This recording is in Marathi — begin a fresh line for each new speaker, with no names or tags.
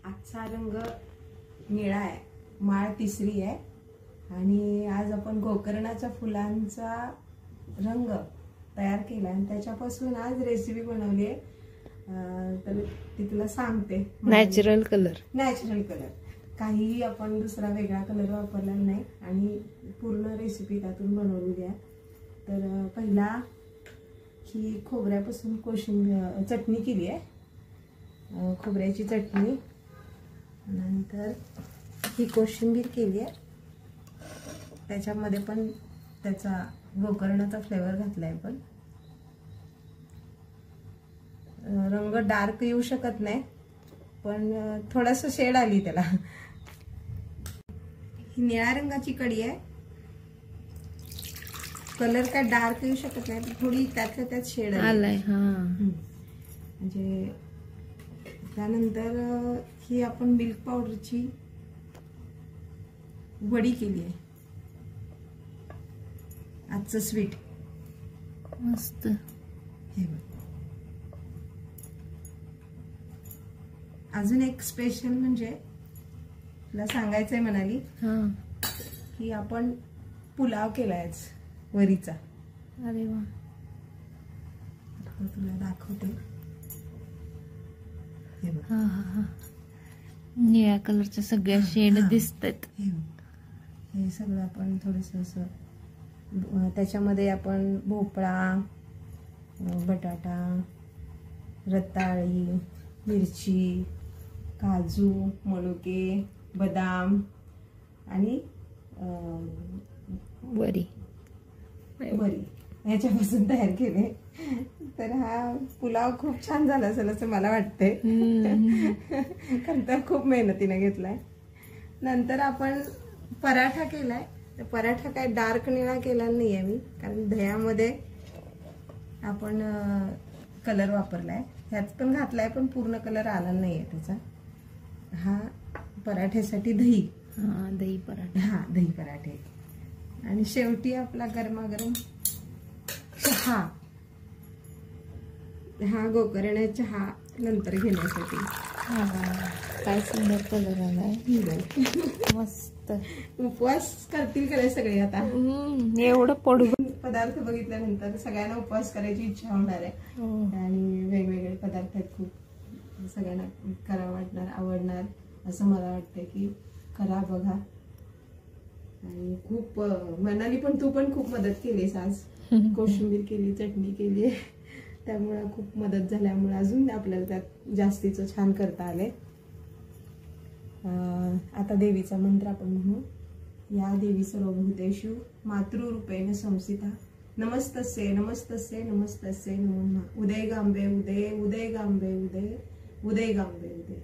आजचा रंग निळा आहे, माळ तिसरी आहे आणि आज आपण गोकर्णाच्या फुलांचा रंग तयार केला आणि त्याच्यापासून आज रेसिपी बनवली आहे। तर ती तुला सांगते।
नॅचरल कलर
काहीही आपण दुसरा वेगळा कलर वापरलेला नाही आणि पूर्ण रेसिपी त्यातून बनवलेली आहे। तर पहिला ही खोबऱ्यापासून कोशिंबीर चटणी केली आहे, खोबऱ्याची चटणी। नंतर ही कोशिंबीर केली आहे, त्याच्यामध्ये पण त्याचा गोकर्णाचा फ्लेवर घातलाय। पण रंग डार्क येऊ शकत नाही, पण थोडंसं शेड आली त्याला। ही निळ्या रंगाची कढी आहे, कलर काय डार्क येऊ शकत नाही, थोडी त्यातल्या त्यात शेड आलाय। म्हणजे त्यानंतर ही आपण मिल्क पावडरची वडी केली आहे, आजचं स्वीट
मस्त।
हे बघ, अजून एक स्पेशल म्हणजे तुला सांगायचंय म्हणाली की आपण पुलाव केलाय वरीचा।
अरे वा,
तुला दाखवते। हे बघ,
निळ्या कलरच्या सगळ्या शेड दिसतात।
हे सगळं आपण थोडंसं असं त्याच्यामध्ये आपण भोपळा, बटाटा, रताळी, मिरची, काजू, मनुके, बदाम आणि
वरी
ह्याच्यापासून तयार केले। तर हा पुलाव खूप छान झाला असेल असं मला वाटतंय, कारण तर खूप मेहनतीने घेतलाय। नंतर आपण पराठा केलाय, तर पराठा काय डार्क निळा केला नाहीये मी, कारण दह्यामध्ये आपण कलर वापरलाय, ह्यात पण घातलाय पण पूर्ण कलर आला नाहीये त्याचा। हा पराठ्यासाठी दही पराठा, दही पराठे। आणि शेवटी आपला गरमागरम चहा, हा गोकर्ण चहा नंतर घेण्यासाठी।
काय सुंदर कलर आलाय, मस्त।
उपवास करतील का सगळे आता?
एवढं पडू
पदार्थ बघितल्यानंतर सगळ्यांना उपवास करायची इच्छा होणार आहे आणि वेगवेगळे पदार्थ आहेत, खूप सगळ्यांना करावं आवडणार असं मला वाटतं की करा बघा। आणि खूप मनाली पण तू पण खूप मदत केलीस आज, कोशिंबीर केली, चटणी केली, त्यामुळे खूप मदत झाल्यामुळे अजून आपल्याला त्यात जास्तीचं छान करता आले। आता देवीचा मंत्र आपण म्हणू। या देवी सर्वभूतेषु मातृरूपेण संस्थिता, नमस्तस्ये नमस्तस्ये नमस्तस्ये नमो नमः। उदय गांबे उदय, उदय गांबे उदय, उदय गांबे उदय।